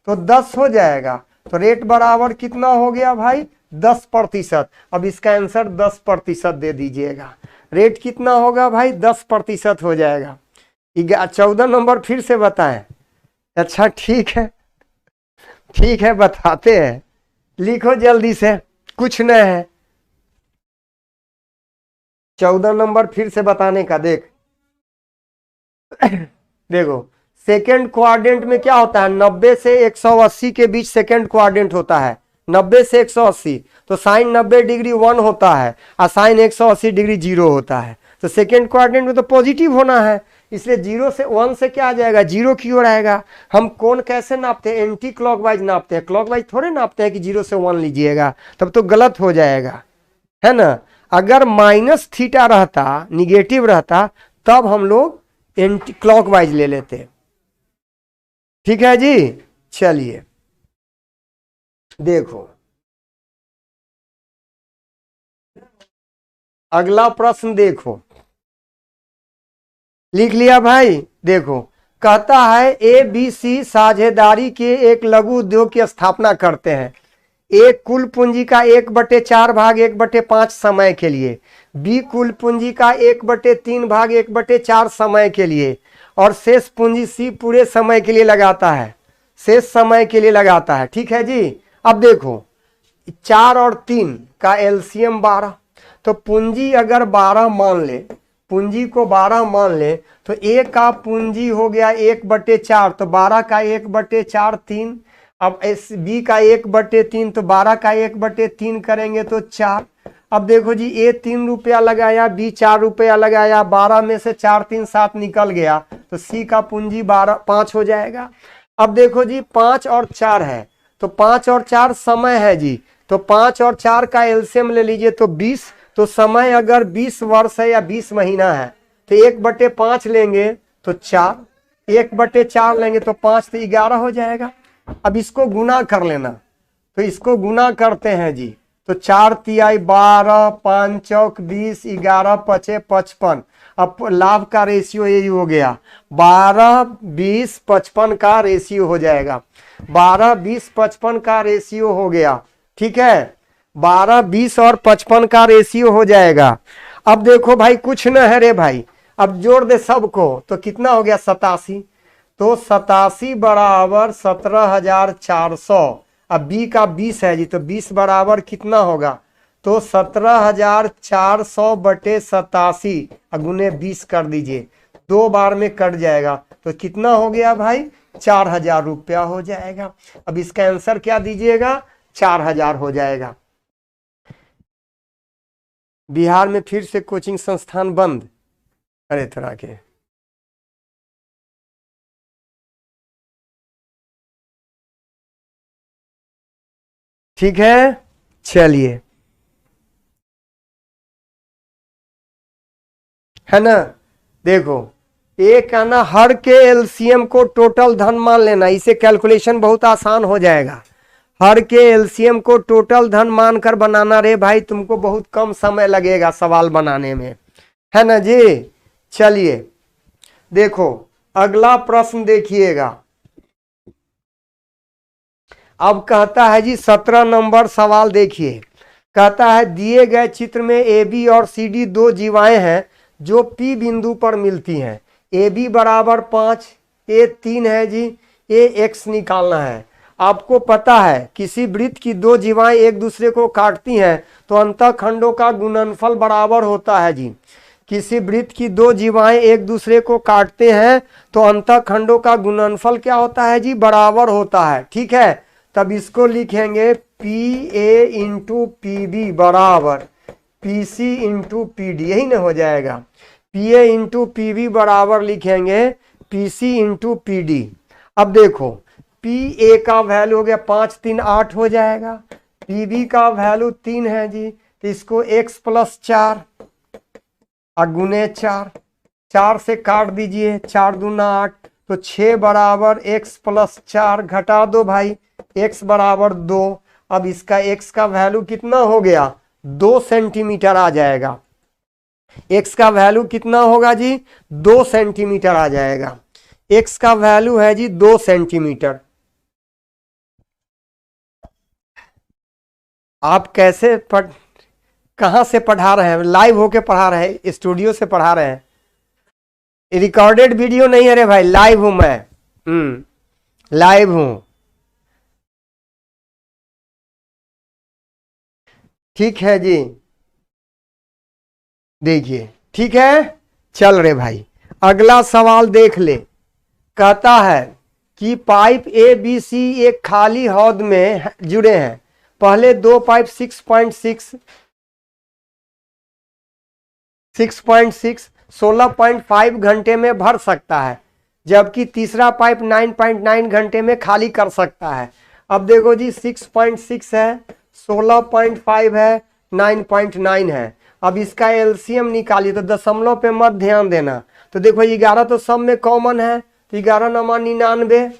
तो 10 हो जाएगा। तो रेट बराबर कितना हो गया भाई? 10%। अब इसका आंसर 10% दे दीजिएगा। रेट कितना होगा भाई? 10% हो जाएगा। 14 नंबर फिर से बताएं। अच्छा ठीक है, ठीक है बताते हैं, लिखो जल्दी से, कुछ नहीं है। 14 नंबर फिर से बताने का, देख देखो सेकेंड क्वाड्रेंट में क्या होता है? 90 से 180 के बीच सेकेंड क्वाड्रेंट होता है, 90 से 180, तो साइन 90 डिग्री 1 होता है, और साइन 180 डिग्री 0 होता है। तो सेकेंड क्वाड्रेंट में तो पॉजिटिव होना है, इसलिए 0 से 1 से क्या आ जाएगा? 0 की ओर आएगा। हम कोण कैसे नापते हैं? एंटी क्लॉकवाइज नापते हैं, क्लॉकवाइज थोड़े नापते हैं कि 0 से 1 लीजिएगा, तब तो गलत हो जाएगा, है ना। अगर माइनस थीटा रहता, निगेटिव रहता, तब हम लोग एंटी क्लॉकवाइज ले लेते। ठीक है जी, चलिए देखो अगला प्रश्न, देखो लिख लिया भाई। देखो कहता है ABC साझेदारी के एक लघु उद्योग की स्थापना करते हैं। एक कुल पूंजी का 1/4 भाग 1/5 समय के लिए, बी कुल पूंजी का 1/3 भाग 1/4 समय के लिए, और शेष पूंजी सी पूरे समय के लिए लगाता है, शेष समय के लिए लगाता है। ठीक है जी। अब देखो 4 और 3 का एलसीएम 12, तो पूंजी अगर 12 मान ले, पूंजी को 12 मान ले, तो एक का पूंजी हो गया 1/4, तो 12 का 1/4 3, अब एस बी का 1/3 तो 12 का 1/3 करेंगे तो 4। अब देखो जी ए 3 रुपया लगाया, बी 4 रुपया लगाया, 12 में से 4 3 7 निकल गया तो सी का पूंजी 5 हो जाएगा। अब देखो जी 5 और 4 है तो 5 और 4 समय है जी, तो 5 और 4 का एलसीएम ले लीजिए तो 20। तो समय अगर 20 वर्ष है या 20 महीना है तो 1/5 लेंगे तो 4, 1/4 लेंगे तो 5, तो 11 हो जाएगा। अब इसको गुना कर लेना, तो इसको गुना करते हैं जी, तो 4 तिहाई 12, 5 चौक 20, 11 पचे 55। अब लाभ का रेशियो यही हो गया, 12 20 55 का रेशियो हो जाएगा, 12 20 55 का रेशियो हो गया। ठीक है, 12 20 और 55 का रेशियो हो जाएगा। अब देखो भाई कुछ न है रे भाई, अब जोड़ दे सबको तो कितना हो गया 87, तो 87 बराबर 17,400। अब बी का 20 है जी, तो 20 बराबर कितना होगा, तो 17,400 बटे 87 गुने 20 कर दीजिए, 2 बार में कट जाएगा तो कितना हो गया भाई 4,000 रुपया हो जाएगा। अब इसका आंसर क्या दीजिएगा, 4,000 हो जाएगा। बिहार में फिर से कोचिंग संस्थान बंद अरे तरह के। ठीक है, चलिए, है ना। देखो एक है ना, हर के एलसीएम को टोटल धन मान लेना, इसे कैलकुलेशन बहुत आसान हो जाएगा। हर के एलसीएम को टोटल धन मानकर बनाना रे भाई, तुमको बहुत कम समय लगेगा सवाल बनाने में, है ना जी। चलिए देखो अगला प्रश्न देखिएगा। अब कहता है जी 17 नंबर सवाल देखिए, कहता है दिए गए चित्र में ए बी और सी डी दो जीवाएं हैं जो पी बिंदु पर मिलती हैं। ए बी बराबर 5, ए 3 है जी, ए एक्स निकालना है। आपको पता है किसी वृत्त की दो जीवाएं एक दूसरे को काटती हैं तो अंतःखंडों का गुणनफल बराबर होता है जी। किसी वृत्त की दो जीवाएं एक दूसरे को काटते हैं तो अंतःखंडों का गुणनफल क्या होता है जी, बराबर होता है। ठीक है, तब इसको लिखेंगे P A into P B बराबर P C into P D, यही ना हो जाएगा। P A into P B बराबर लिखेंगे P C into P D. अब देखो पी ए का वैल्यू हो गया 5 3 8 हो जाएगा, पी बी का वैल्यू 3 है जी, तो इसको x + 4 गुने 4, 4 से काट दीजिए, 4 दूना 8, तो 6 बराबर x + 4 घटा दो भाई, x बराबर 2। अब इसका x का वैल्यू कितना हो गया, 2 सेंटीमीटर आ जाएगा। x का वैल्यू कितना होगा जी, 2 सेंटीमीटर आ जाएगा। x का वैल्यू है जी 2 सेंटीमीटर। आप कैसे कहां से पढ़ा रहे हैं, लाइव होके पढ़ा रहे हैं, स्टूडियो से पढ़ा रहे हैं, रिकॉर्डेड वीडियो नहीं है रे भाई, लाइव हूं मैं, लाइव हूं। ठीक है जी, देखिए ठीक है, चल रहे भाई अगला सवाल देख ले। कहता है कि पाइप ए बी सी एक खाली हौद में जुड़े हैं। पहले दो पाइप 6.6 16.5 घंटे में भर सकता है, जबकि तीसरा पाइप 9.9 घंटे में खाली कर सकता है। अब देखो जी 6.6 है, 16.5 है, 9.9 है। अब इसका एलसीएम निकालिए, तो दशमलव पे मत ध्यान देना। तो देखो 11 तो सब में कॉमन है, तो 11 नमा 99,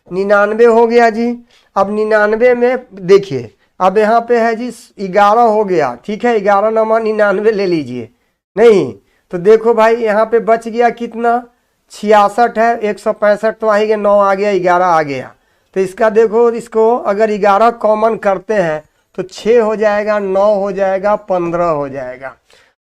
99 हो गया जी। अब 99 में देखिए, अब यहाँ पे है जी 11 हो गया, ठीक है, 11 नमा 99 ले लीजिए, नहीं तो देखो भाई यहाँ पे बच गया कितना, 66 है, 165 तो आ ही गया, 9 आ गया, 11 आ गया। तो इसका देखो, इसको अगर 11 कॉमन करते हैं तो 6 हो जाएगा, 9 हो जाएगा, 15 हो जाएगा।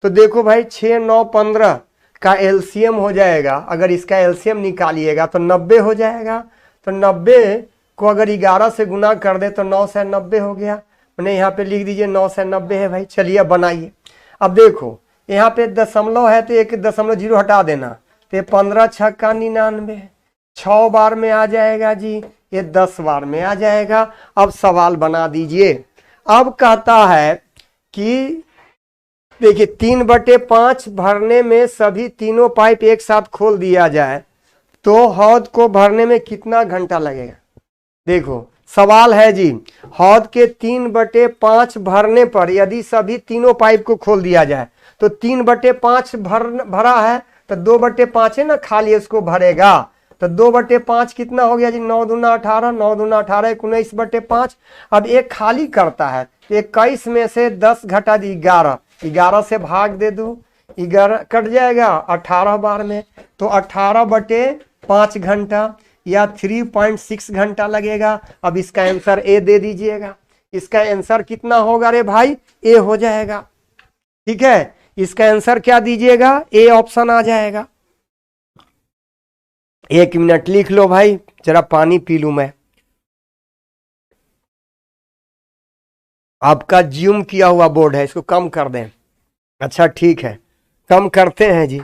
तो देखो भाई 6 9 15 का एलसीएम हो जाएगा, अगर इसका एलसीएम निकालिएगा तो 90 हो जाएगा। तो 90 को अगर 11 से गुना कर दे तो 9 से 90 हो गया, मैंने यहाँ पे लिख दीजिए 9 से 90 है भाई। चलिए अब बनाइए। अब देखो यहाँ पे दशमलव है तो 1.0 हटा देना, तो 15 छक्का 99, 6 बार में आ जाएगा जी ये 10 बार में आ जाएगा। अब सवाल बना दीजिए। अब कहता है कि देखिए 3/5 भरने में सभी तीनों पाइप एक साथ खोल दिया जाए तो हौद को भरने में कितना घंटा लगेगा। देखो सवाल है जी, हौद के 3/5 भरने पर यदि सभी तीनों पाइप को खोल दिया जाए तो 3/5 भरा है तो 2/5 है ना, खाली इसको भरेगा तो 2/5 कितना हो गया जी, 9 दूना 18, 9 दूना 18 19/5। अब एक खाली करता है तो 21 में से 10 घटा दी 11, 11 से भाग दे दो, 11 कट जाएगा 18 बार में, तो 18/5 घंटा या 3.6 घंटा लगेगा। अब इसका आंसर ए दे दीजिएगा। इसका आंसर कितना होगा रे भाई, ए हो जाएगा। ठीक है, इसका आंसर क्या दीजिएगा, ए ऑप्शन आ जाएगा। 1 मिनट लिख लो भाई, जरा पानी पी लूं मैं। आपका जूम किया हुआ बोर्ड है, इसको कम कर दें। अच्छा ठीक है, कम करते हैं जी।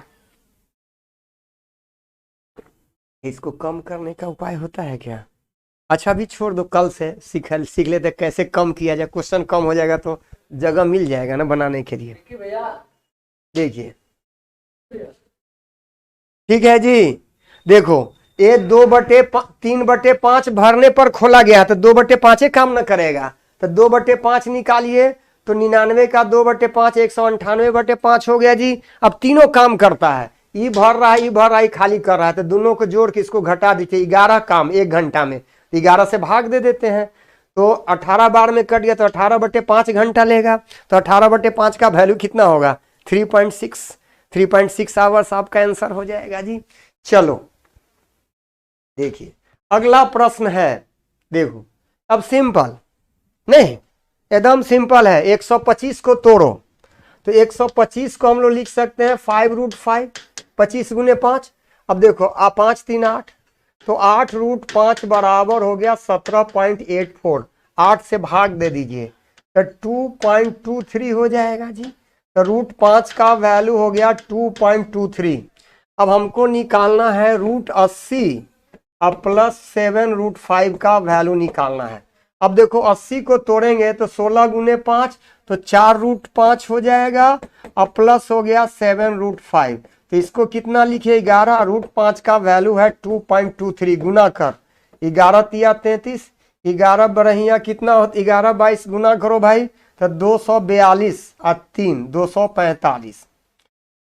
इसको कम करने का उपाय होता है क्या? अच्छा अभी छोड़ दो, कल से सीख लेते कैसे कम किया जाए। क्वेश्चन कम हो जाएगा तो जगह मिल जाएगा ना बनाने के लिए। देखिए ठीक है जी। देखो ये 3/5 भरने पर खोला गया तो 2/5 काम न करेगा, तो 2/5 निकालिए तो 99 का 2/5 198/5 हो गया जी। अब तीनों काम करता है, ई भर रहा है, ई भर रहा है, खाली कर रहा है, तो दोनों को जोड़ के इसको घटा दीजिए। 11 काम 1 घंटा में, 11 से भाग दे देते हैं तो 18 बार में कट गया तो 18/5 घंटा लेगा। तो 18/5 का वैल्यू कितना होगा, 3.6 आवर्स आपका आंसर हो जाएगा जी। चलो देखिए अगला प्रश्न है। देखो अब सिंपल नहीं, एकदम सिंपल है। 125 को तोड़ो तो 125 को हम लोग लिख सकते हैं 5√5, 25 गुने 5। अब देखो 5 3 8, तो 8√5 बराबर हो गया 17.84। 8 से भाग दे दीजिए तो 2.23 हो जाएगा जी। तो √5 का वैल्यू हो गया 2.23। अब हमको निकालना है √80 अब +7√5 का वैल्यू निकालना है। अब देखो 80 को तोड़ेंगे तो 16 गुने 5 तो 4√5 हो जाएगा, अब प्लस हो गया 7√5। तो इसको कितना लिखे, 11, √5 का वैल्यू है 2.23। गुना कर 11 तिया 33, 11 बरहिया कितना होता, 11 22 गुना करो भाई तो 242 और 3 245।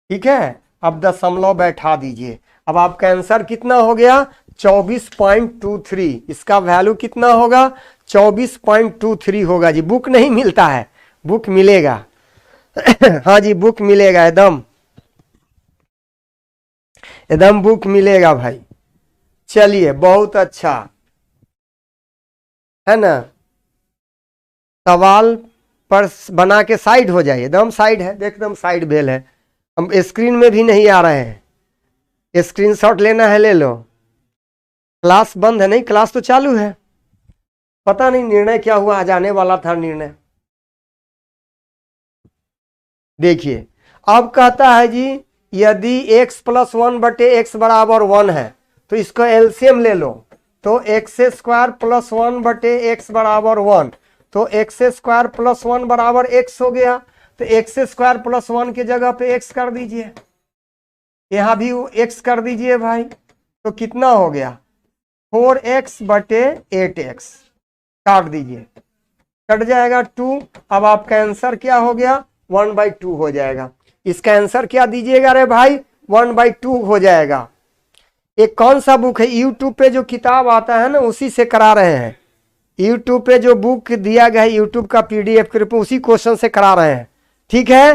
ठीक है, अब दशमलव बैठा दीजिए। अब आपका आंसर कितना हो गया, 24.23। इसका वैल्यू कितना होगा, 24.23 होगा जी। बुक नहीं मिलता है, बुक मिलेगा हाँ जी बुक मिलेगा, एकदम एकदम बुक मिलेगा भाई। चलिए बहुत अच्छा है ना। सवाल पर बना के साइड हो जाइए, एकदम साइड है, एकदम साइड भेल है। हम स्क्रीन में भी नहीं आ रहे हैं, स्क्रीनशॉट लेना है ले लो। क्लास बंद है, नहीं क्लास तो चालू है। पता नहीं निर्णय क्या हुआ, आ जाने वाला था निर्णय। देखिए अब कहता है जी यदि x + 1/x बराबर 1 है तो इसको एलसीएम ले लो। तो x² + 1/x बराबर 1, तो x² + 1 बराबर x हो गया। तो x² + 1 की जगह पे x कर दीजिए, यहां भी x कर दीजिए भाई। तो कितना हो गया, 4x/8x। काट दीजिए, कट जाएगा 2। अब आपका आंसर क्या हो गया, 1/2 हो जाएगा। इसका आंसर क्या दीजिएगा रे भाई, 1/2 हो जाएगा। एक कौन सा बुक है, यूट्यूब पे जो किताब आता है ना उसी से करा रहे हैं। यूट्यूब पे जो बुक दिया गया है यूट्यूब का PDF के रूप में, उसी क्वेश्चन से करा रहे हैं। ठीक है,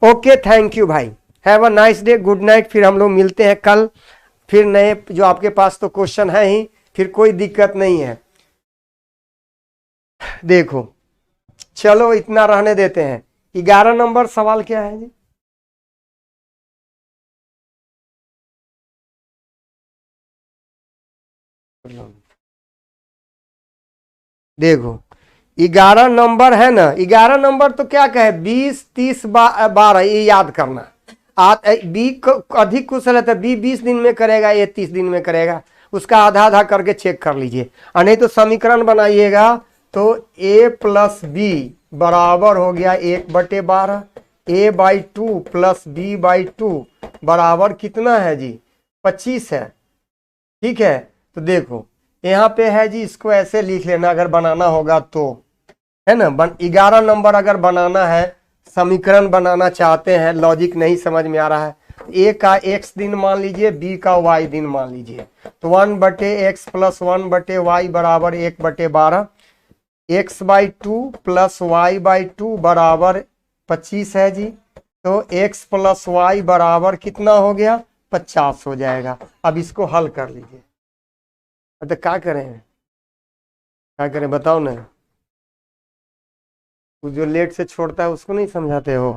ओके थैंक यू भाई, have a nice day, good night. फिर हम लोग मिलते हैं कल, फिर नए जो आपके पास तो क्वेश्चन है ही, फिर कोई दिक्कत नहीं है। देखो चलो इतना रहने देते हैं। 11 नंबर सवाल क्या है जी, देखो 11 नंबर है ना। 11 नंबर तो क्या कहे, 20 30 12 ये याद करना। बी अधिक कुशल है तो बी 20 दिन में करेगा, ये 30 दिन में करेगा। उसका आधा आधा करके चेक कर लीजिए, और नहीं तो समीकरण बनाइएगा तो a प्लस बी बराबर हो गया 1/12, a/2 प्लस b/2 बराबर कितना है जी 25 है। ठीक है, तो देखो यहाँ पे है जी, इसको ऐसे लिख लेना अगर बनाना होगा तो, है ना। 11 नंबर अगर बनाना है, समीकरण बनाना चाहते हैं, लॉजिक नहीं समझ में आ रहा है, ए का x दिन मान लीजिए, बी का y दिन मान लीजिए, तो 1/x प्लस 1/y बराबर 1/12, x/2 प्लस y/2 बराबर 25 है जी। तो x प्लस y बराबर कितना हो गया 50 हो जाएगा। अब इसको हल कर लीजिए। तो क्या करें, क्या करें बताओ ना। जो लेट से छोड़ता है उसको नहीं समझाते हो।